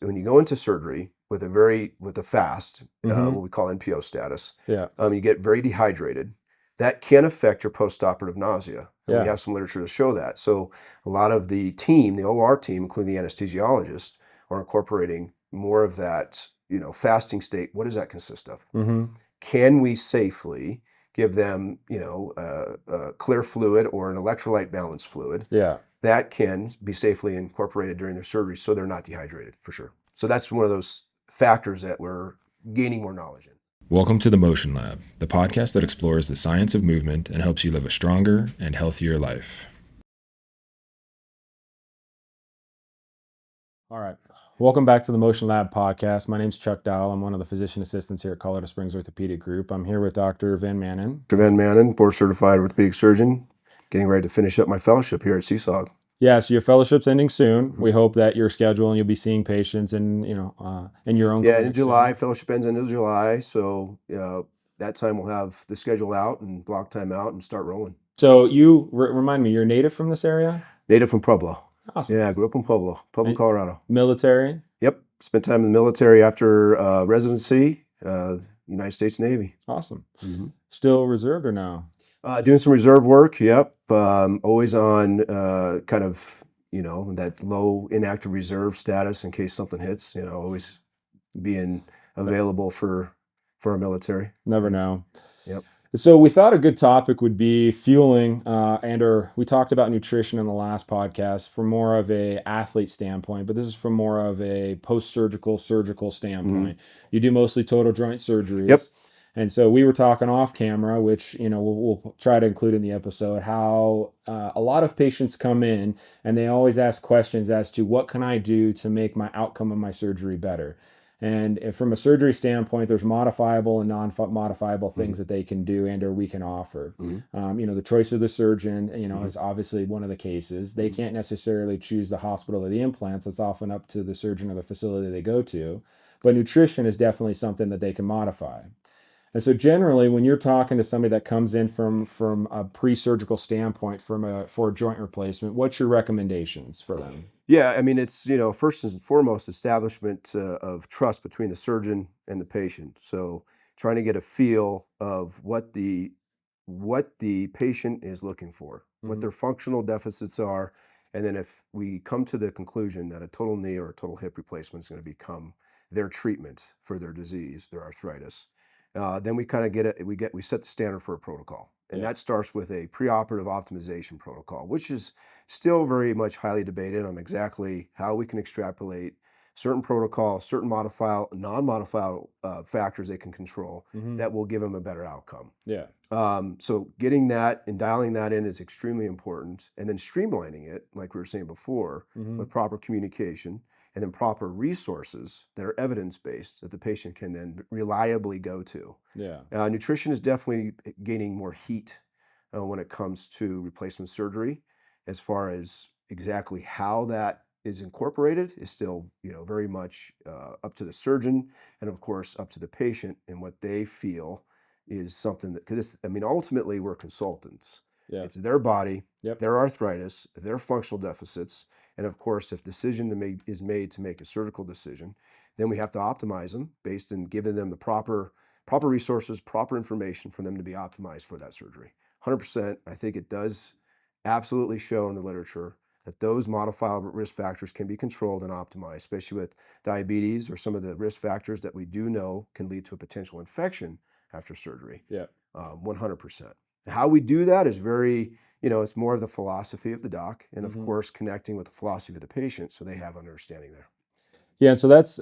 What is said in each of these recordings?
when you go into surgery with a fast, Mm-hmm. what we call NPO status, Yeah. you get very dehydrated. That can affect your postoperative nausea. And we Yeah. have some literature to show that. So a lot of the team, the OR team, including the anesthesiologist, are incorporating more of that, fasting state. What does that consist of? Mm-hmm. Can we safely give them, a clear fluid or an electrolyte balanced fluid Yeah. that can be safely incorporated during their surgery so they're not dehydrated for sure. So that's one of those factors that we're gaining more knowledge in. Welcome to the Motion Lab, the podcast that explores the science of movement and helps you live a stronger and healthier life. All right. Welcome back to the Motion Lab podcast. My name's Chuck Dowell. I'm one of the physician assistants here at Colorado Springs Orthopaedic Group. I'm here with Dr. Van Manen. Dr. Van Manen, board certified orthopedic surgeon, getting ready to finish up my fellowship here at CSOG. Yeah, so your fellowship's ending soon. We hope that your schedule and you'll be seeing patients in your own Yeah, in July, soon. fellowship ends in July. So that time we'll have the schedule out and block time out and start rolling. So you remind me, you're native from this area? Native from Pueblo. Awesome. Yeah, I grew up in Pueblo, Colorado. Military? Yep, spent time in the military after residency, United States Navy. Awesome. Mm-hmm. Still reserved or no? Doing some reserve work, yep. Always on that low inactive reserve status in case something hits, always being available for our military. Never know. Yep. So we thought a good topic would be fueling, or we talked about nutrition in the last podcast from more of a athlete standpoint, but this is from more of a post-surgical, surgical standpoint. Mm-hmm. You do mostly total joint surgeries. Yep. And so we were talking off camera, which, we'll try to include in the episode, how a lot of patients come in and they always ask questions as to what can I do to make my outcome of my surgery better? And from a surgery standpoint, there's modifiable and non-modifiable things that they can do and or we can offer. Mm-hmm. The choice of the surgeon, is obviously one of the cases. They can't necessarily choose the hospital or the implants. It's often up to the surgeon or the facility they go to. But nutrition is definitely something that they can modify. And so generally, when you're talking to somebody that comes in from a pre-surgical standpoint for a joint replacement, what's your recommendations for them? Yeah, I mean, it's, first and foremost, establishment of trust between the surgeon and the patient. So trying to get a feel of what the patient is looking for, mm-hmm. what their functional deficits are. And then if we come to the conclusion that a total knee or a total hip replacement is going to become their treatment for their disease, their arthritis, then we kind of we set the standard for a protocol. And that starts with a preoperative optimization protocol, which is still very much highly debated on exactly how we can extrapolate certain protocols, certain modifiable, non-modifiable factors they can control mm-hmm. that will give them a better outcome. Yeah. So getting that and dialing that in is extremely important. And then streamlining it, like we were saying before, mm-hmm. with proper communication and then proper resources that are evidence-based that the patient can then reliably go to. Yeah. Nutrition is definitely gaining more heat when it comes to replacement surgery. As far as exactly how that is incorporated is still, very much up to the surgeon and of course up to the patient and what they feel is something that, because ultimately we're consultants. Yeah. It's their body, yep. their arthritis, their functional deficits. And of course, if decision is made to make a surgical decision, then we have to optimize them based on giving them the proper resources, proper information for them to be optimized for that surgery. 100%, I think it does absolutely show in the literature that those modifiable risk factors can be controlled and optimized, especially with diabetes or some of the risk factors that we do know can lead to a potential infection after surgery. Yeah, 100%. How we do that is very, it's more of the philosophy of the doc and of mm-hmm. course connecting with the philosophy of the patient so they have understanding there. Yeah, and so that's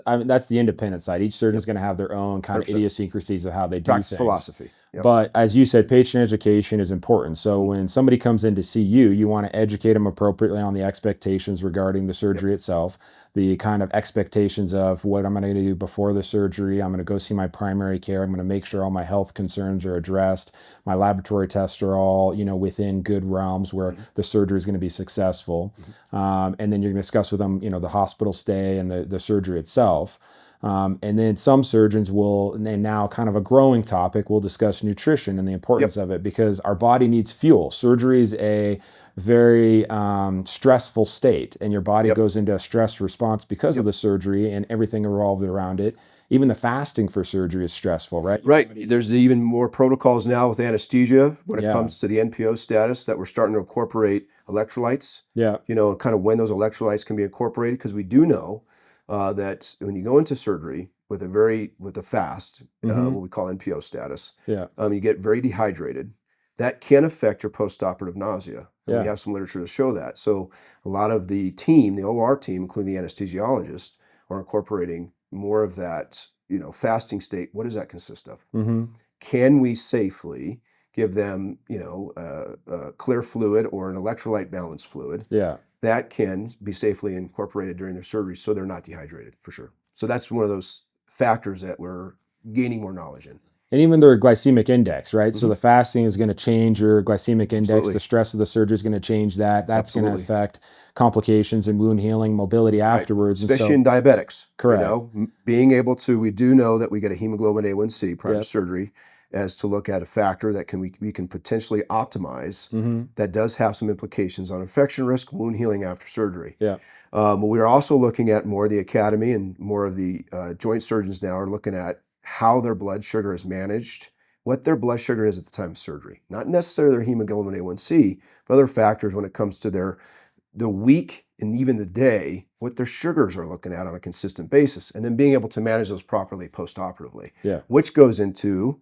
the independent side. Each surgeon is going to have their own kind of 100%. Idiosyncrasies of how they do things. Philosophy. Yep. But as you said, patient education is important. So when somebody comes in to see you, you want to educate them appropriately on the expectations regarding the surgery yep. itself, the kind of expectations of what I'm going to do before the surgery. I'm going to go see my primary care. I'm going to make sure all my health concerns are addressed. My laboratory tests are all, within good realms where mm-hmm. the surgery is going to be successful. Mm-hmm. And then you're going to discuss with them, the hospital stay and the surgery itself. And then some surgeons will, and now kind of a growing topic, will discuss nutrition and the importance Yep. of it, because our body needs fuel. Surgery is a very stressful state, and your body Yep. goes into a stress response because of Yep. the surgery and everything revolved around it. Even the fasting for surgery is stressful, right? Right. There's even more protocols now with anesthesia when it Yeah. comes to the NPO status that we're starting to incorporate electrolytes, Yeah. kind of when those electrolytes can be incorporated, because we do know that when you go into surgery with a fast, Mm-hmm. what we call NPO status, Yeah. you get very dehydrated. That can affect your postoperative nausea. And we Yeah. have some literature to show that. So a lot of the team, the OR team, including the anesthesiologist, are incorporating more of that, fasting state. What does that consist of? Mm-hmm. Can we safely give them, a clear fluid or an electrolyte balanced fluid Yeah. that can be safely incorporated during their surgery so they're not dehydrated, for sure. So that's one of those factors that we're gaining more knowledge in. And even their glycemic index, right? So Mhm. the fasting is going to change your glycemic index. Absolutely. The stress of the surgery is going to change that. That's going to Absolutely. affect complications and wound healing, mobility Right. afterwards. Especially And in diabetics. correct. Being able to, we do know that we get a hemoglobin A1C prior to Yep. surgery, as to look at a factor that we can potentially optimize, Mm-hmm. that does have some implications on infection risk, wound healing after surgery. Yeah. But we are also looking at more of the academy, and more of the joint surgeons now are looking at how their blood sugar is managed, what their blood sugar is at the time of surgery. Not necessarily their hemoglobin A1C, but other factors when it comes to the week and even the day, what their sugars are looking at on a consistent basis, and then being able to manage those properly post-operatively, Yeah. which goes into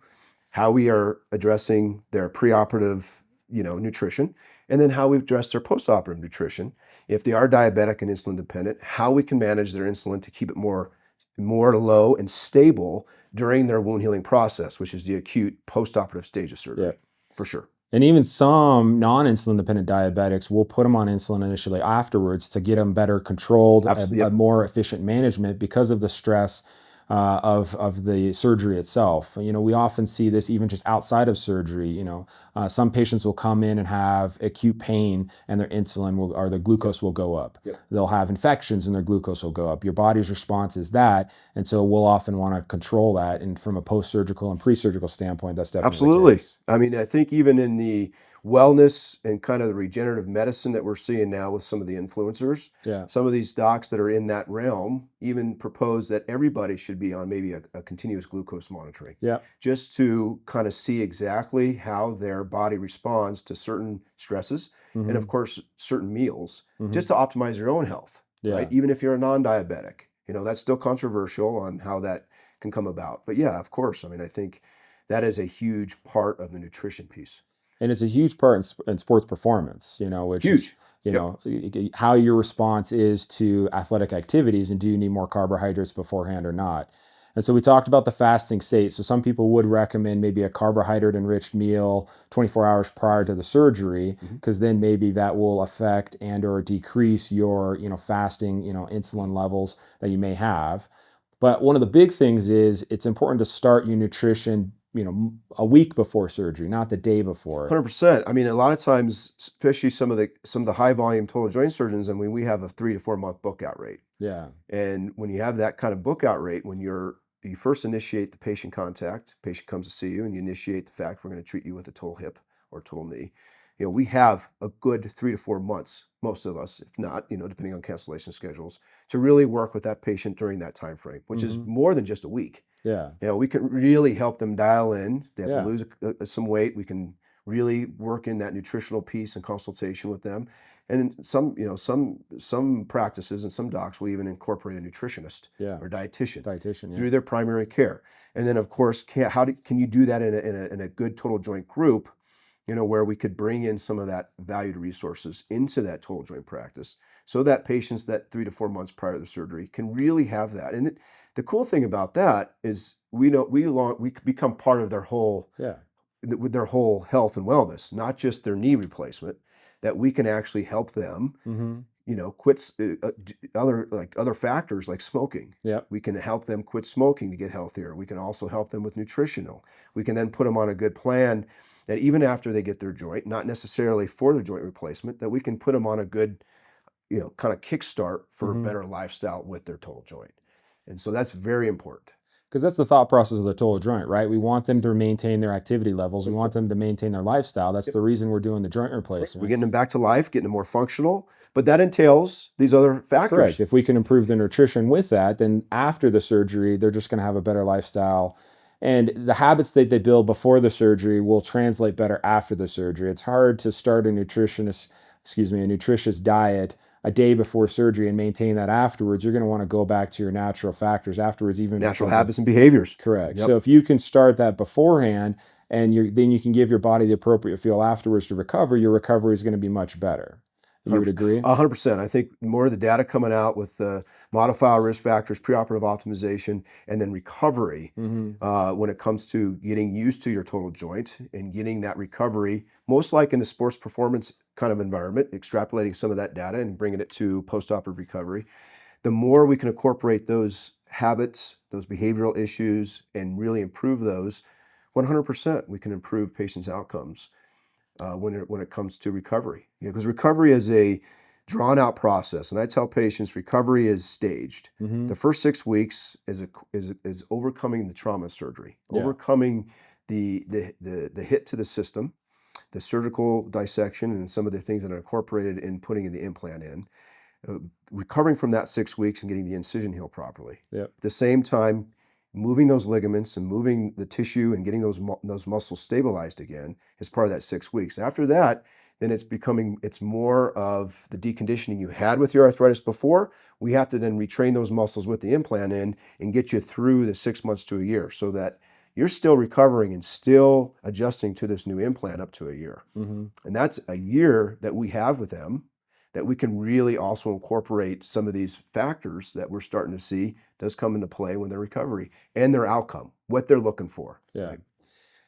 how we are addressing their preoperative, nutrition, and then how we address their postoperative nutrition. If they are diabetic and insulin dependent, how we can manage their insulin to keep it more low and stable during their wound healing process, which is the acute postoperative stage of surgery, Yeah. for sure. And even some non-insulin dependent diabetics will put them on insulin initially afterwards to get them better controlled, Absolutely. a Yep. more efficient management because of the stress of the surgery itself. We often see this even just outside of surgery. Some patients will come in and have acute pain, and their insulin or their glucose will go up. Yep. They'll have infections, and their glucose will go up. Your body's response is that, and so we'll often want to control that. And from a post-surgical and pre-surgical standpoint, that's definitely the Absolutely. case. I mean, I think even in the wellness and kind of the regenerative medicine that we're seeing now with some of the influencers, Yeah. some of these docs that are in that realm even propose that everybody should be on maybe a continuous glucose monitoring, Yeah. just to kind of see exactly how their body responds to certain stresses, and of course certain meals, just to optimize your own health, right? Yeah. Even if you're a non-diabetic, that's still controversial on how that can come about. But yeah, of course. I mean, I think that is a huge part of the nutrition piece. And it's a huge part in sports performance, which is, Huge. how your response is to athletic activities, and do you need more carbohydrates beforehand or not? And so we talked about the fasting state. So some people would recommend maybe a carbohydrate enriched meal 24 hours prior to the surgery, because then maybe that will affect and or decrease your, fasting, insulin levels that you may have. But one of the big things is it's important to start your nutrition, a week before surgery, not the day before. 100%. I mean, a lot of times, especially some of the high volume total joint surgeons, I mean, we have a 3 to 4 month book out rate. Yeah. And when you have that kind of book out rate, when you first initiate the patient contact, patient comes to see you, and you initiate the fact we're going to treat you with a total hip or total knee. We have a good 3 to 4 months, most of us, if not, depending on cancellation schedules, to really work with that patient during that time frame, which is more than just a week. Yeah. We can really help them dial in. They have Yeah. to lose some weight. We can really work in that nutritional piece and consultation with them. And some practices and some docs will even incorporate a nutritionist Yeah. or dietitian Yeah. through their primary care. And then, of course, can you do that in a good total joint group, where we could bring in some of that valued resources into that total joint practice, so that patients that 3 to 4 months prior to the surgery can really have that. And the cool thing about that is we become part of their whole with their whole health and wellness, not just their knee replacement. That we can actually help them, quit other factors like smoking. Yeah. We can help them quit smoking to get healthier. We can also help them with nutritional. We can then put them on a good plan that even after they get their joint, not necessarily for their joint replacement, that we can put them on a good, kind of kickstart for a better lifestyle with their total joint. And so that's very important. Because that's the thought process of the total joint, right? We want them to maintain their activity levels. We want them to maintain their lifestyle. That's the reason we're doing the joint We're replacement. getting them back to life, getting them more functional, but that entails these other factors. Correct. If we can improve their nutrition with that, then after the surgery, they're just going to have a better lifestyle. And the habits that they build before the surgery will translate better after the surgery. It's hard to start a nutritious diet a day before surgery and maintain that afterwards. You're going to want to go back to your natural factors afterwards, even Natural habits and behaviors. Correct. Yep. So if you can start that beforehand, and then you can give your body the appropriate fuel afterwards to recover, your recovery is going to be much better. You would agree? 100%. I think more of the data coming out with the modifier risk factors, preoperative optimization, and then recovery when it comes to getting used to your total joint and getting that recovery, most like in a sports performance kind of environment, extrapolating some of that data and bringing it to post-operative recovery. The more we can incorporate those habits, those behavioral issues, and really improve those, 100% we can improve patients' outcomes. When it comes to recovery, because recovery is a drawn out process, and I tell patients recovery is staged. The first 6 weeks is overcoming the trauma of surgery, overcoming the hit to the system, the surgical dissection, and some of the things that are incorporated in putting the implant in. Recovering from that 6 weeks and getting the incision healed properly. Yep. At the same time, moving those ligaments and moving the tissue and getting those muscles stabilized again is part of that 6 weeks. After that, then it's more of the deconditioning you had with your arthritis before. We have to then retrain those muscles with the implant in and get you through the 6 months to a year so that you're still recovering and still adjusting to this new implant up to a year. And that's a year that we have with them that we can really also incorporate some of these factors that we're starting to see does come into play when their recovery and their outcome, what they're looking for. Yeah. Right?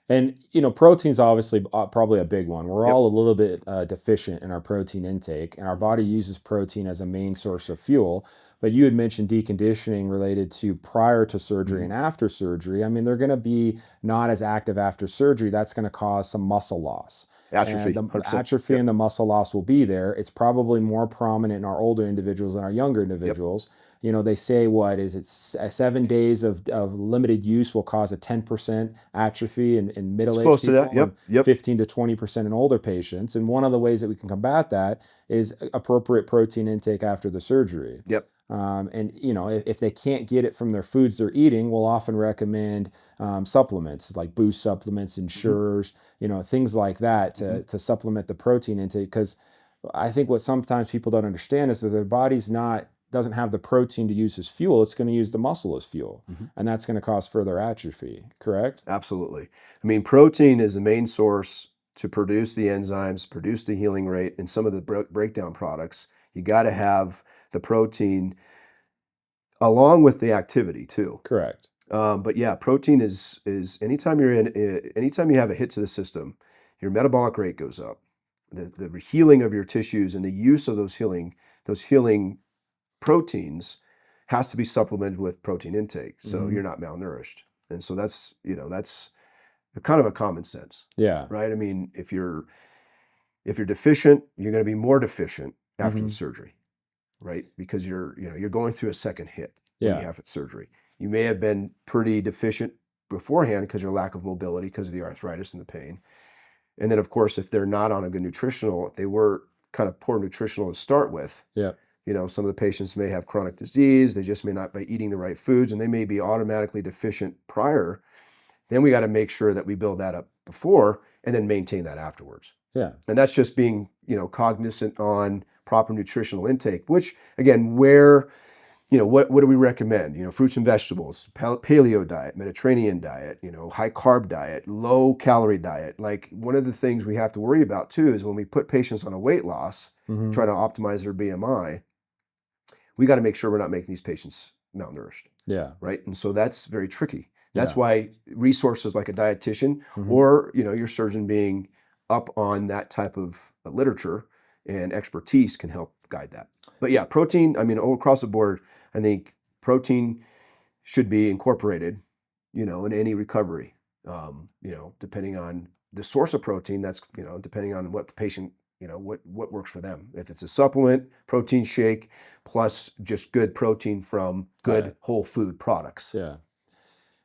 And, protein's obviously probably a big one. We're all a little bit deficient in our protein intake, and our body uses protein as a main source of fuel. But you had mentioned deconditioning related to prior to surgery and after surgery. I mean, they're going to be not as active after surgery. That's going to cause some muscle loss. Atrophy. And the 100%. atrophy and the muscle loss will be there. It's probably more prominent in our older individuals than our younger individuals. They say, 7 days of limited use will cause a 10% atrophy in middle-aged close to people, that. Yep. 15 to 20% in older patients. And one of the ways that we can combat that is appropriate protein intake after the surgery. Yep. And if they can't get it from their foods they're eating, we'll often recommend supplements like boost supplements, Ensures, things like that to supplement the protein intake. Because I think what sometimes people don't understand is that their body's doesn't have the protein to use as fuel. It's going to use the muscle as fuel, and that's going to cause further atrophy. Correct? Absolutely. I mean, protein is the main source to produce the enzymes, produce the healing rate, and some of the breakdown products. You got to have the protein along with the activity too. Correct. But yeah, protein is anytime anytime you have a hit to the system, your metabolic rate goes up. The healing of your tissues and the use of those healing proteins has to be supplemented with protein intake, so you're not malnourished. And so that's kind of a common sense. Yeah. Right. I mean, if you're deficient, you're going to be more deficient after the surgery, right? Because you're going through a second hit when you have surgery. You may have been pretty deficient beforehand because of your lack of mobility, because of the arthritis and the pain. And then, of course, if they're not on a good nutritional, if they were kind of poor nutritional to start with, some of the patients may have chronic disease. They just may not be eating the right foods, and they may be automatically deficient prior. Then we got to make sure that we build that up before and then maintain that afterwards. Yeah. And that's just being, cognizant on proper nutritional intake, which again, what do we recommend? Fruits and vegetables, paleo diet, Mediterranean diet, high carb diet, low calorie diet. Like, one of the things we have to worry about too is when we put patients on a weight loss, try to optimize their BMI, we got to make sure we're not making these patients malnourished. Yeah. Right. And so that's very tricky. That's why resources like a dietitian or, your surgeon being up on that type of literature and expertise can help guide that. But yeah, protein, I mean, across the board, I think protein should be incorporated, in any recovery, depending on the source of protein. That's, depending on what the patient what works for them. If it's a supplement, protein shake, plus just good protein from good Right. whole food products. Yeah.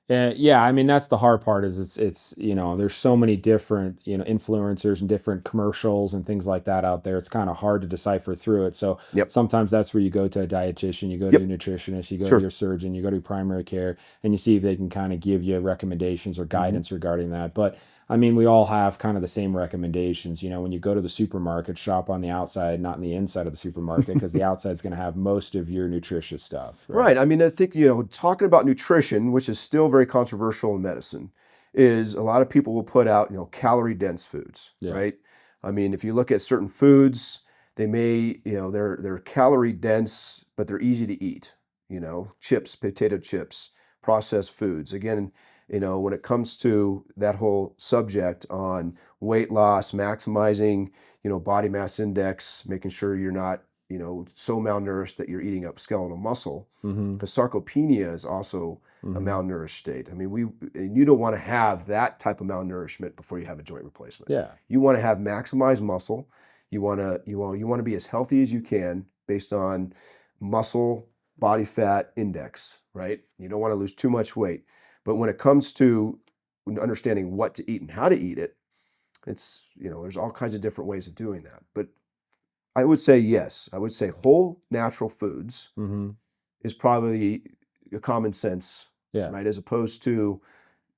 Yeah, I mean that's the hard part is it's there's so many different influencers and different commercials and things like that out there. It's kind of hard to decipher through it. So Yep. sometimes that's where you go to a dietitian, you go to a Yep. nutritionist, you go to Sure. your surgeon, you go to primary care, and you see if they can kind of give you recommendations or guidance regarding that. But I mean, we all have kind of the same recommendations. When you go to the supermarket, shop on the outside, not in the inside of the supermarket, because the outside is going to have most of your nutritious stuff. Right. I mean, I think, talking about nutrition, which is still very controversial in medicine, is a lot of people will put out, calorie dense foods, Yeah. right? I mean, if you look at certain foods, they may, they're calorie dense, but they're easy to eat, chips, potato chips, processed foods. Again, when it comes to that whole subject on weight loss, maximizing, body mass index, making sure you're not so malnourished that you're eating up skeletal muscle, Mm-hmm. because sarcopenia is also a Mm-hmm. malnourished state. I mean, and you don't want to have that type of malnourishment before you have a joint replacement. Yeah. You want to have maximized muscle. You want to be as healthy as you can based on muscle body fat index, right? You don't want to lose too much weight. But when it comes to understanding what to eat and how to eat it, it's, there's all kinds of different ways of doing that. But I would say yes. I would say whole natural foods Mm-hmm. is probably a common sense, Yeah. right? As opposed to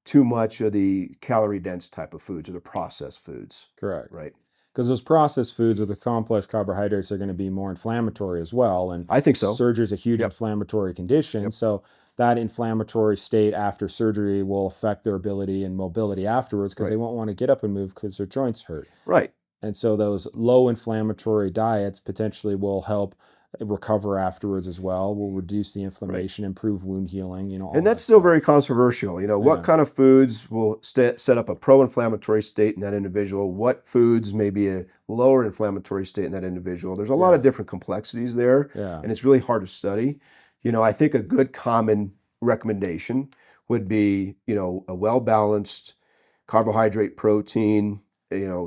too much of the calorie dense type of foods or the processed foods, Correct. right? Because those processed foods or the complex carbohydrates are going to be more inflammatory as well. And I think so. surgery is a huge Yep. inflammatory condition. Yep. So that inflammatory state after surgery will affect their ability and mobility afterwards because they Right. won't want to get up and move because their joints hurt. Right. And so those low inflammatory diets potentially will help recover afterwards as well, will reduce the inflammation, improve wound healing, all And that that's still stuff. very controversial. What Yeah. kind of foods will set up a pro-inflammatory state in that individual? What foods may be a lower inflammatory state in that individual? There's a lot of Yeah. different complexities there, Yeah. and it's really hard to study. I think a good common recommendation would be, a well-balanced carbohydrate, protein,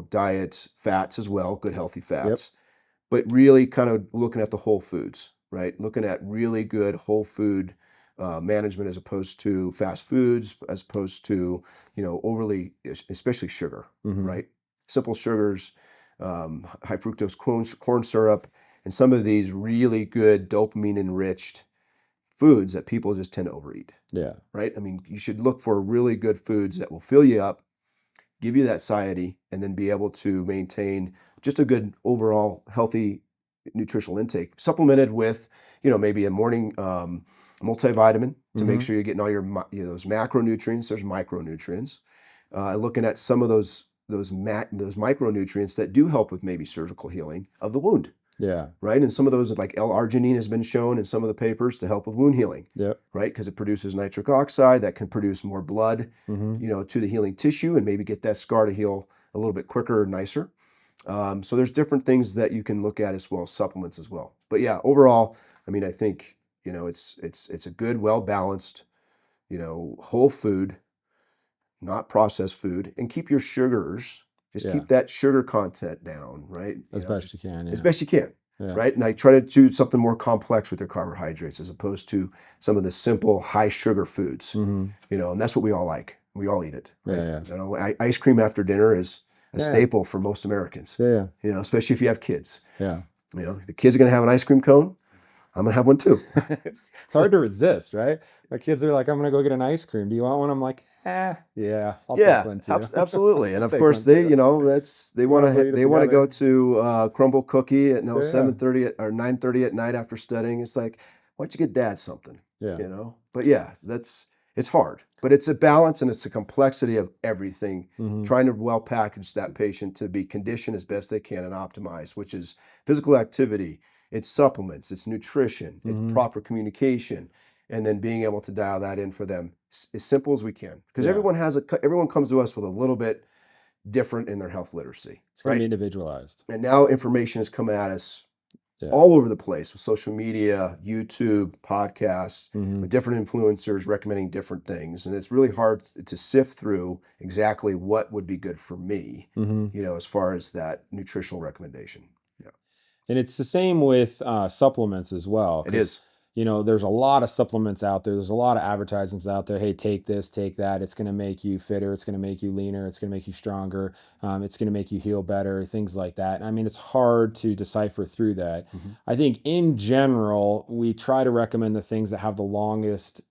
diet, fats as well, good healthy fats, but really kind of looking at the whole foods, right? Looking at really good whole food management as opposed to fast foods, as opposed to, overly, especially sugar, Mhm. right? Simple sugars, high fructose corn syrup, and some of these really good dopamine enriched foods that people just tend to overeat, Yeah. right? I mean, you should look for really good foods that will fill you up, give you that satiety, and then be able to maintain just a good overall healthy nutritional intake, supplemented with, maybe a morning multivitamin to make Mhm. sure you're getting all your those macronutrients. There's micronutrients. Looking at some of those micronutrients that do help with maybe surgical healing of the wound, Yeah. right? And some of those, like L-arginine, has been shown in some of the papers to help with wound healing, Yep. right? Because it produces nitric oxide that can produce more blood, Mhm. to the healing tissue and maybe get that scar to heal a little bit quicker and nicer. So there's different things that you can look at as well as supplements as well. But yeah, overall, I mean, I think, it's a good, well-balanced, whole food, not processed food, and keep your sugars, just Yeah. keep that sugar content down, right? As best you can. As Yeah. best you can. Yeah. Right. And I try to do something more complex with their carbohydrates as opposed to some of the simple high sugar foods, Mhm. and that's what we all like. We all eat it. Right? Yeah. Ice cream after dinner is a Yeah. staple for most Americans, Yeah. especially if you have kids. Yeah. The kids are going to have an ice cream cone. I'm going to have one too. It's hard to resist, right? My kids are like, "I'm gonna go get an ice cream. Do you want one?" I'm like, yeah, I'll take one too. Absolutely. And I'll of take course one they, too. they Wanna want go to eat it they want to go together. to Crumble Cookie at Yeah. 7:30 or 9:30 at night after studying. It's like, why don't you get dad something? Yeah. But yeah, it's hard. But it's a balance and it's a complexity of everything. Mhm. Trying to well package that patient to be conditioned as best they can and optimize, which is physical activity, it's supplements, it's nutrition, Mhm. it's proper communication, and then being able to dial that in for them as simple as we can. Because Yeah. everyone comes to us with a little bit different in their health literacy, It's gonna right? be individualized. And now information is coming at us Yeah. all over the place with social media, YouTube, podcasts, Mhm. with different influencers recommending different things. And it's really hard to sift through exactly what would be good for me, Mhm. as far as that nutritional recommendation. Yeah, And it's the same with supplements as well, it because is. there's a lot of supplements out there. There's a lot of advertisements out there. Hey, take this, take that. It's going to make you fitter. It's going to make you leaner. It's going to make you stronger. It's going to make you heal better. Things like that. I mean, it's hard to decipher through that. Mhm. I think in general, we try to recommend the things that have the longest,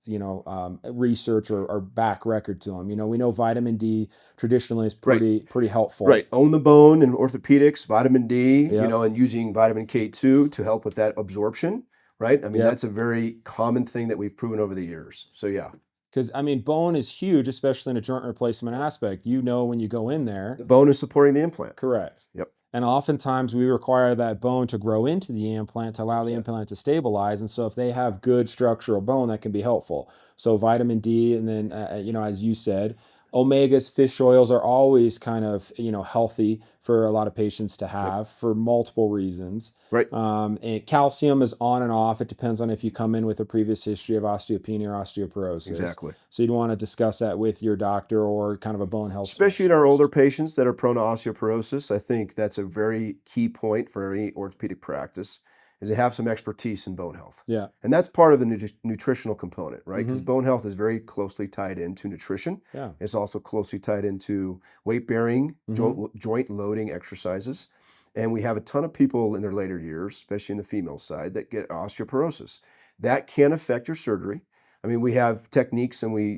research or back record to them. We know vitamin D traditionally is Right. pretty helpful. Right. Own the bone and orthopedics, vitamin D, Yep. and using vitamin K2 to help with that absorption. Right. I mean, Yep. that's a very common thing that we've proven over the years. So, yeah, Because I mean, bone is huge, especially in a joint replacement aspect. When you go in there, the bone is supporting the implant. correct. Yep. And oftentimes we require that bone to grow into the implant to allow the 100%. implant to stabilize. And so if they have good structural bone, that can be helpful. So vitamin D, and then as you said, omegas, fish oils are always kind of healthy for a lot of patients to Yep. have for multiple reasons. Right. And calcium is on and off. It depends on if you come in with a previous history of osteopenia or osteoporosis. Exactly. So you'd want to discuss that with your doctor or kind of a bone health Especially in our specialist. older patients that are prone to osteoporosis, I think that's a very key point for any orthopedic practice is to have some expertise in bone health. Yeah. And that's part of the nutritional component, right? Because Mhm. bone health is very closely tied into nutrition. Yeah. It's also closely tied into weight bearing, Mhm. joint loading exercises. And we have a ton of people in their later years, especially in the female side, that get osteoporosis. That can affect your surgery. I mean, we have techniques, and we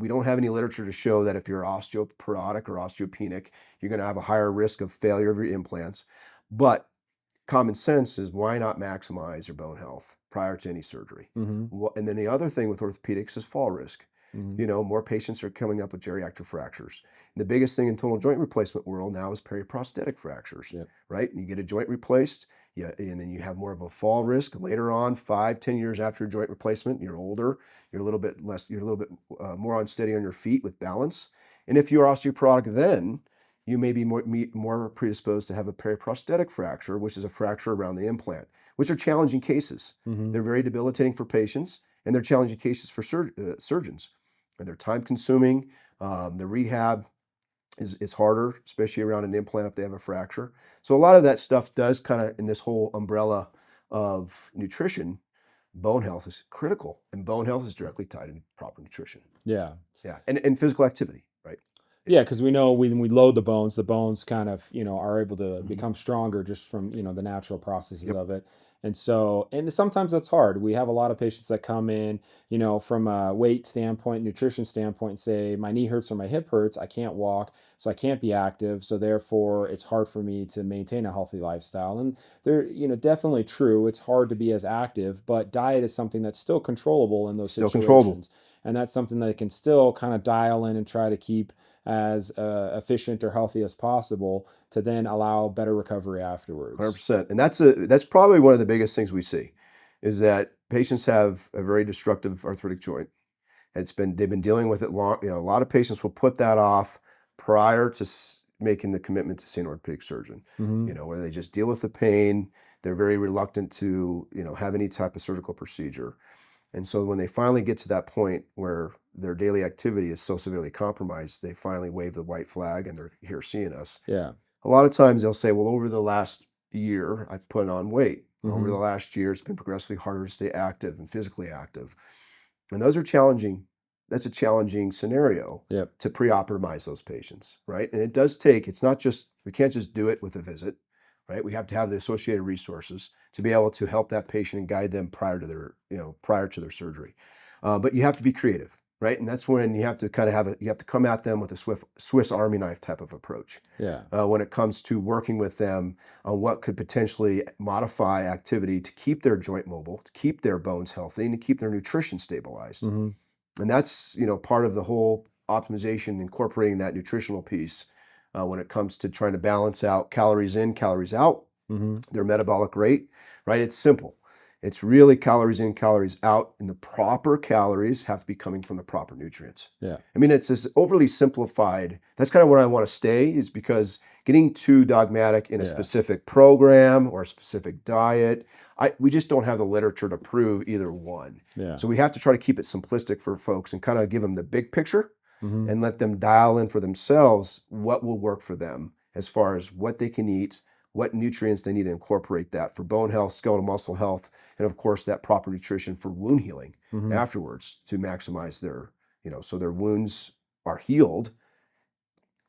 don't have any literature to show that if you're osteoporotic or osteopenic, you're going to have a higher risk of failure of your implants. But common sense is, why not maximize your bone health prior to any surgery? Mhm. And then the other thing with orthopedics is fall risk. Mhm. More patients are coming up with geriatric fractures. The biggest thing in total joint replacement world now is periprosthetic fractures, Yep. right? You get a joint replaced, yeah, and then you have more of a fall risk later on, 5, 10 years after your joint replacement. You're older, you're a little bit less, you're a little bit more unsteady on your feet with balance. And if you're osteoporotic, then you may be more predisposed to have a periprosthetic fracture, which is a fracture around the implant, which are challenging cases. Mhm. They're very debilitating for patients, and they're challenging cases for surgeons. And they're time consuming. The rehab is harder, especially around an implant if they have a fracture. So a lot of that stuff does kind of, in this whole umbrella of nutrition, bone health is critical, and bone health is directly tied to proper nutrition. Yeah. Yeah, and physical activity, right? Yeah, because we know when we load the bones kind of, are able to Mhm. become stronger just from, the natural processes Yep. of it. And sometimes that's hard. We have a lot of patients that come in, from a weight standpoint, nutrition standpoint, and say, my knee hurts or my hip hurts. I can't walk, so I can't be active. So therefore, it's hard for me to maintain a healthy lifestyle. And they're, definitely true. It's hard to be as active, but diet is something that's still controllable in those Still controllable. situations. And that's something that can still kind of dial in and try to keep as efficient or healthy as possible to then allow better recovery afterwards. 100%. And that's probably one of the biggest things we see, is that patients have a very destructive arthritic joint. And they've been dealing with it long. A lot of patients will put that off prior to making the commitment to see an orthopedic surgeon. Mhm. Where they just deal with the pain. They're very reluctant to, have any type of surgical procedure. And so when they finally get to that point where their daily activity is so severely compromised, they finally wave the white flag and they're here seeing us. Yeah. A lot of times they'll say, well, over the last year, I've put on weight. Over the Mhm. last year, it's been progressively harder to stay active and physically active. And those are challenging. That's a challenging scenario Yep. to pre-optimize those patients, right? And it does take, it's not just, we can't just do it with a visit, right? We have to have the associated resources to be able to help that patient and guide them prior to their surgery. But you have to be creative, right? And that's when you have to kind of you have to come at them with a Swiss Army knife type of approach. Yeah. When it comes to working with them on what could potentially modify activity to keep their joint mobile, to keep their bones healthy, and to keep their nutrition stabilized. Mhm. And that's, part of the whole optimization, incorporating that nutritional piece when it comes to trying to balance out calories in, calories out, Mhm. their metabolic rate, right? It's simple. It's really calories in, calories out, and the proper calories have to be coming from the proper nutrients. Yeah. I mean, it's this overly simplified. That's kind of where I want to stay, is because getting too dogmatic in a Yeah. specific program or a specific diet, we just don't have the literature to prove either one. Yeah. So we have to try to keep it simplistic for folks and kind of give them the big picture Mhm. and let them dial in for themselves what will work for them as far as what they can eat, what nutrients they need to incorporate that for bone health, skeletal muscle health, and of course that proper nutrition for wound healing Mhm. afterwards to maximize their, so their wounds are healed.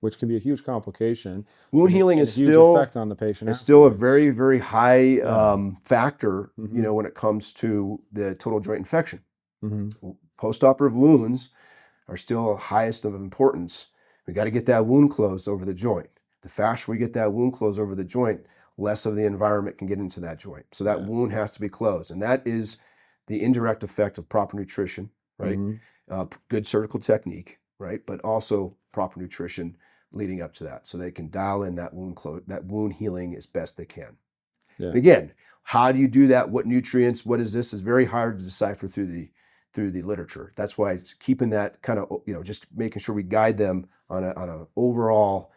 Which can be a huge complication Wound healing and is a huge still effect on the patient a afterwards. very, very high Yeah. factor, Mhm. when it comes to the total joint infection. Mhm. Postoperative wounds are still highest of importance. We got to get that wound closed over the joint. The faster we get that wound closed over the joint, less of the environment can get into that joint. So that Yeah. wound has to be closed. And that is the indirect effect of proper nutrition, right? Mhm. Good surgical technique, right? But also proper nutrition leading up to that. So they can dial in that that wound healing as best they can. Yeah. And again, how do you do that? What nutrients? What is this? Is very hard to decipher through the literature. That's why it's keeping that kind of, just making sure we guide them on a overall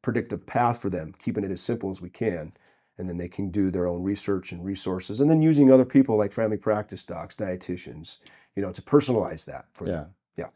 predictive path for them, keeping it as simple as we can, and then they can do their own research and resources, and then using other people like family practice docs, dietitians, to personalize that for Yeah. them. Yeah,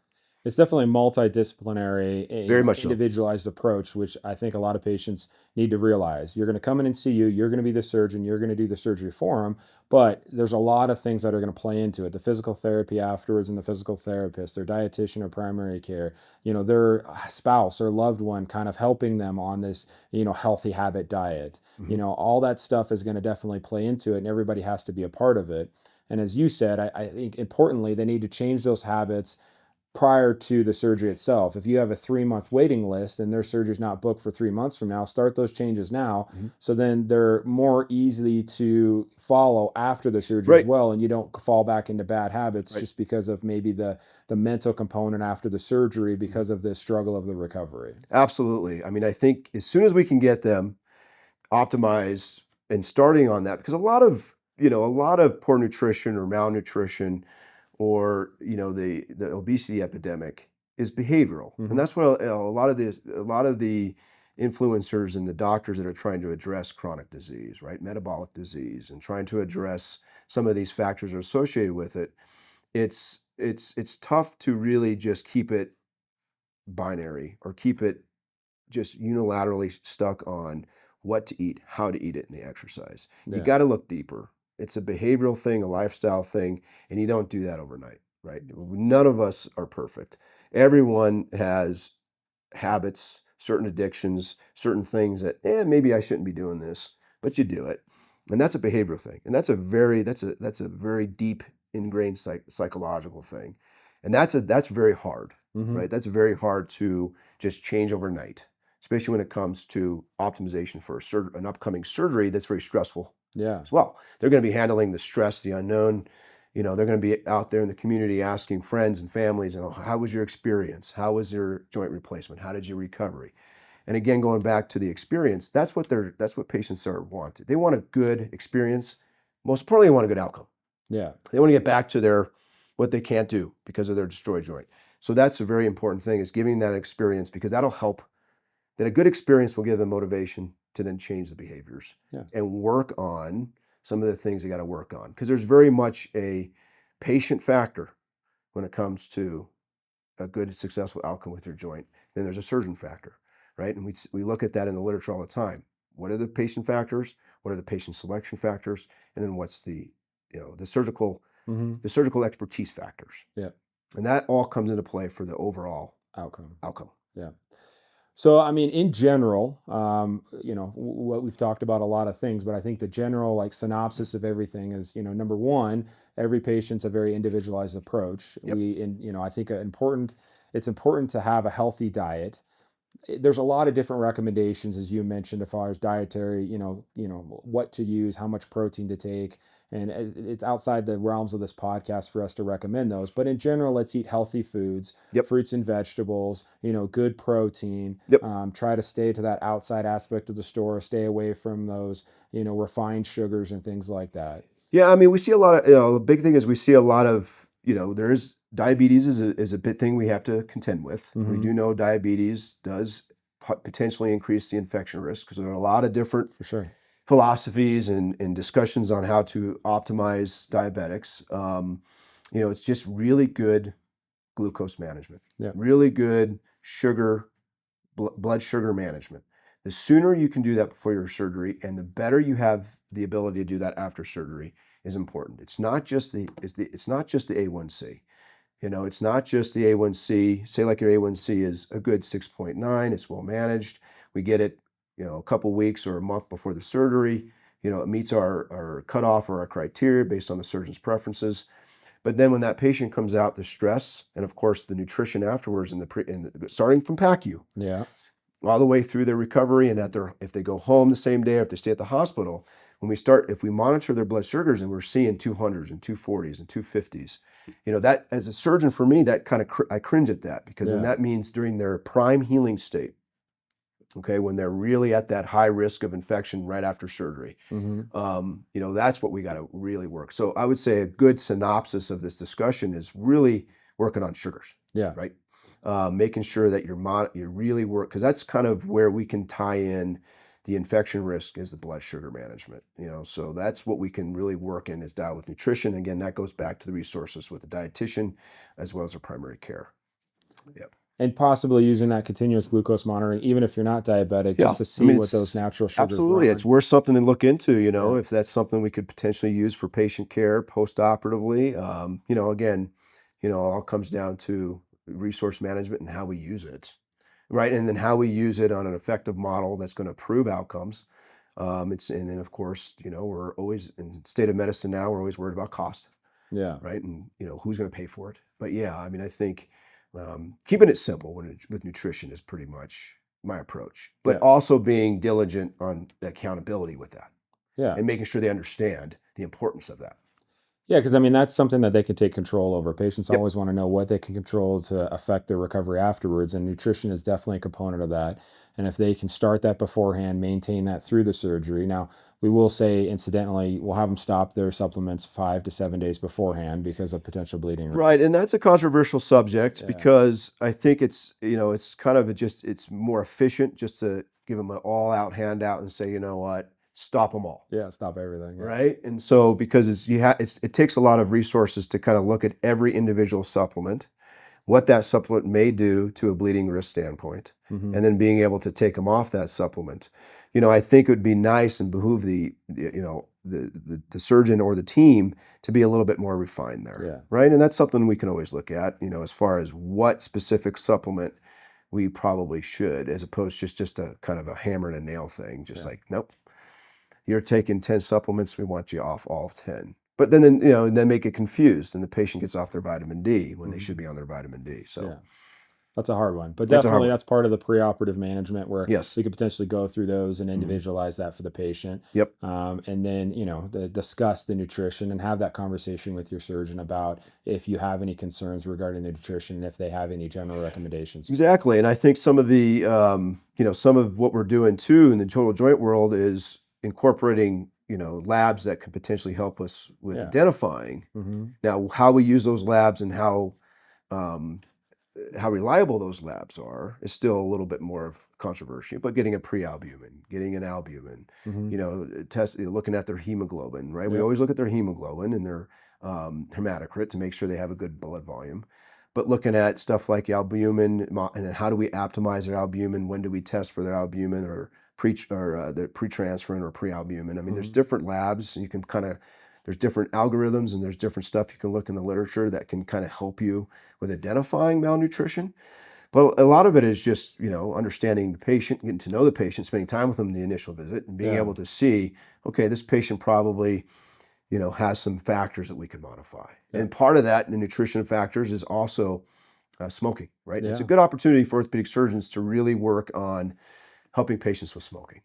It's definitely a multidisciplinary, very much so. individualized approach, which I think a lot of patients need to realize. You're going to come in and see you. You're going to be the surgeon. You're going to do the surgery for them. But there's a lot of things that are going to play into it. The physical therapy afterwards, and the physical therapist, their dietitian or primary care, their spouse or loved one, kind of helping them on this, healthy habit diet. Mhm. All that stuff is going to definitely play into it, and everybody has to be a part of it. And as you said, I think importantly, they need to change those habits prior to the surgery itself. If you have a 3-month waiting list and their surgery is not booked for 3 months from now, start those changes now. Mhm. So then they're more easily to follow after the surgery as Right. well. And you don't fall back into bad habits Right. just because of maybe the mental component after the surgery because of the struggle of the recovery. Absolutely. I mean, I think as soon as we can get them optimized and starting on that, because a lot of poor nutrition or malnutrition or the obesity epidemic is behavioral, and Mhm. that's what a lot of the influencers and the doctors that are trying to address chronic disease, right, metabolic disease, and trying to address some of these factors that are associated with it. It's tough to really just keep it binary or keep it just unilaterally stuck on what to eat, how to eat it, and the exercise. You Yeah. got to look deeper. It's a behavioral thing, a lifestyle thing, and you don't do that overnight, right? None of us are perfect. Everyone has habits, certain addictions, certain things that, maybe I shouldn't be doing this, but you do it. And that's a behavioral thing. And that's a very deep ingrained psychological thing. And that's very hard, Mhm. right? That's very hard to just change overnight, especially when it comes to optimization for an upcoming surgery that's very stressful Yeah. as well. They're going to be handling the stress, the unknown. They're going to be out there in the community asking friends and families, how was your experience? How was your joint replacement? How did you recovery? And again, going back to the experience, that's what patients are wanted. They want a good experience. Most importantly, they want a good outcome. Yeah. They want to get back to what they can't do because of their destroyed joint. So that's a very important thing, is giving that experience, because that'll help. That a good experience will give them motivation to then change the behaviors Yeah. and work on some of the things they got to work on. Because there's very much a patient factor when it comes to a good, successful outcome with your joint. Then there's a surgeon factor, right? And we look at that in the literature all the time. What are the patient factors? What are the patient selection factors? And then what's the surgical Mhm. the surgical expertise factors? Yeah. And that all comes into play for the overall Outcome. outcome. Yeah. So, I mean, in general, what we've talked about a lot of things, but I think the general synopsis of everything is, number one, every patient's a very individualized approach. Yep. I think it's important to have a healthy diet. There's a lot of different recommendations, as you mentioned, as far as dietary, what to use, how much protein to take. And it's outside the realms of this podcast for us to recommend those. But in general, let's eat healthy foods, Yep. fruits and vegetables, good protein. Yep. Try to stay to that outside aspect of the store, stay away from those, refined sugars and things like that. Yeah, I mean, we see a lot of, the big thing is we see a lot of, there is diabetes is a big thing we have to contend with. We do know diabetes does potentially increase the infection risk because there are a lot of different For sure. philosophies and discussions on how to optimize diabetics. It's just really good glucose management, Yeah. really good sugar, blood sugar management. The sooner you can do that before your surgery, and the better you have the ability to do that after surgery, is important. It's not just it's not just the A1C. It's not just the A1C. Say like your A1C is a good 6.9. It's well managed. We get it, a couple weeks or a month before the surgery. It meets our cutoff or our criteria based on the surgeon's preferences. But then when that patient comes out, the stress and of course the nutrition afterwards, starting from PACU, Yeah. all the way through their recovery, and if they go home the same day or if they stay at the hospital, if we monitor their blood sugars and we're seeing 200s and 240s and 250s, that as a surgeon for me, that kind of I cringe at that, because then Yeah. that means during their prime healing state, okay, when they're really at that high risk of infection right after surgery, that's what we got to really work. So I would say a good synopsis of this discussion is really working on sugars, Yeah. right? Making sure that you really work, because that's kind of where we can tie in the infection risk is the blood sugar management. So that's what we can really work in, is dial with nutrition. Again, that goes back to the resources with the dietitian as well as our primary care. Yep. And possibly using that continuous glucose monitoring, even if you're not diabetic, Yeah, just to I see mean, what those natural sugars absolutely, run. it's worth something to look into, Yeah. if that's something we could potentially use for patient care post-operatively. Again, it all comes down to resource management and how we use it, right? And then how we use it on an effective model that's going to improve outcomes. And then of course, we're always in state of medicine now, we're always worried about cost, Yeah. right? And who's going to pay for it. But yeah, I mean, I think keeping it simple with nutrition is pretty much my approach, but Yeah. also being diligent on the accountability with that Yeah. and making sure they understand the importance of that. Yeah, because I mean that's something that they can take control over. Patients Yep. always want to know what they can control to affect their recovery afterwards, and nutrition is definitely a component of that. And if they can start that beforehand, maintain that through the surgery. Now, we will say, incidentally, we'll have them stop their supplements 5 to 7 days beforehand because of potential bleeding risk. Right, and that's a controversial subject Yeah. because I think it's kind of it's more efficient just to give them an all-out handout and say, you know what, stop them all. Yeah, stop everything. Yeah. Right. And so because it takes a lot of resources to kind of look at every individual supplement, what that supplement may do to a bleeding risk standpoint, Mhm. and then being able to take them off that supplement. I think it would be nice and behoove the surgeon or the team to be a little bit more refined there. Yeah. Right. And that's something we can always look at, as far as what specific supplement we probably should, as opposed to just a kind of a hammer and a nail thing. Just Yeah. like, nope, you're taking 10 supplements, we want you off all 10. But then make it confused, and the patient gets off their vitamin D when they should be on their vitamin D. So Yeah. That's a hard one, but That's a hard definitely one. that's part of the preoperative management where Yes. we could potentially go through those and individualize that for the patient. Yep. And then, discuss the nutrition and have that conversation with your surgeon about if you have any concerns regarding the nutrition and if they have any general recommendations. Exactly. And I think some of the, some of what we're doing too in the total joint world is incorporating, labs that could potentially help us with Yeah. identifying. Mhm. Now, how we use those labs and how reliable those labs are is still a little bit more of controversy, but getting a pre-albumin, getting an albumin, looking at their hemoglobin, right? We Yep. always look at their hemoglobin and their hematocrit to make sure they have a good blood volume. But looking at stuff like albumin, and then how do we optimize their albumin? When do we test for their albumin or their pre-transferrin or pre-albumin? I mean, there's different labs. You can there's different algorithms and there's different stuff you can look in the literature that can kind of help you with identifying malnutrition. But a lot of it is just, understanding the patient, getting to know the patient, spending time with them in the initial visit, and being Yeah. able to see, okay, this patient probably, has some factors that we can modify. Yeah. And part of that, the nutrition factors, is also smoking, right? It's a Yeah. good opportunity for orthopedic surgeons to really work on helping patients with smoking,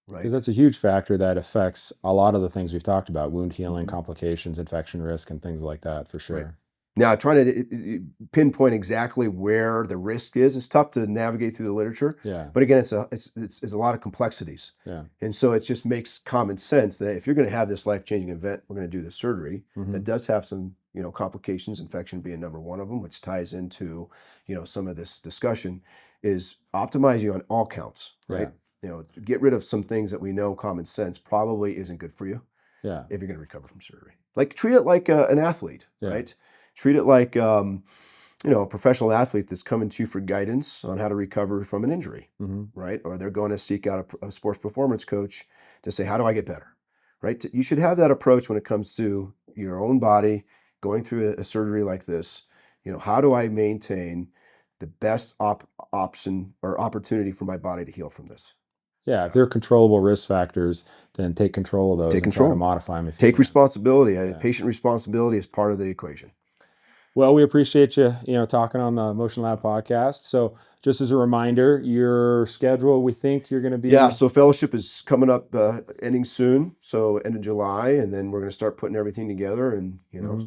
right? Because that's a huge factor that affects a lot of the things we've talked about: wound healing, complications, infection risk, and things like that, for sure. Right. Now, trying to pinpoint exactly where the risk is tough to navigate through the literature. Yeah. But again, it's a lot of complexities. Yeah. And so it just makes common sense that if you're going to have this life-changing event, we're going to do the surgery that does have some, complications, infection being number one of them, which ties into, some of this discussion, is optimizing on all counts, right? Get rid of some things that we know common sense probably isn't good for you. Yeah. If you're going to recover from surgery. Like treat it like an athlete, right? Treat it like, a professional athlete that's coming to you for guidance on how to recover from an injury, right? Or they're going to seek out a sports performance coach to say, how do I get better, right? You should have that approach when it comes to your own body going through a surgery like this. How do I maintain the best option or opportunity for my body to heal from this? Yeah, if there are controllable risk factors, then take control of those and try to modify them. Take responsibility. Patient responsibility is part of the equation. Well, we appreciate you, talking on the Motion Lab podcast. So just as a reminder, your schedule, we think you're going to be... Yeah, so fellowship is coming up, ending soon. So end of July, and then we're going to start putting everything together and,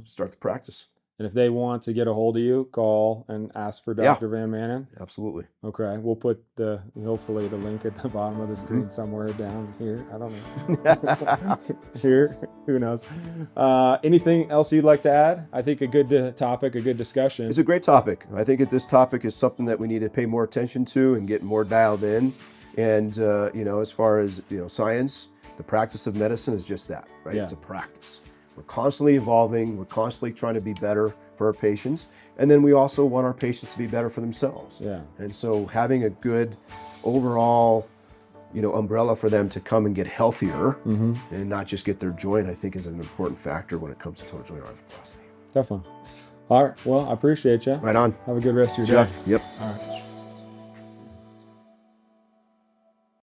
start the practice. And if they want to get a hold of you, call and ask for Dr. Van Manen. Absolutely. Okay. We'll put hopefully the link at the bottom of the screen somewhere down here. I don't know. Here. Who knows? Anything else you'd like to add? I think a good topic, a good discussion. It's a great topic. I think that this topic is something that we need to pay more attention to and get more dialed in. And, as far as, science, the practice of medicine is just that, right? It's a practice. We're constantly evolving. We're constantly trying to be better for our patients. And then we also want our patients to be better for themselves. Yeah. And so having a good overall, umbrella for them to come and get healthier and not just get their joint, I think is an important factor when it comes to total joint arthroplasty. Definitely. All right. Well, I appreciate you. Right on. Have a good rest of your day. Yep. All right.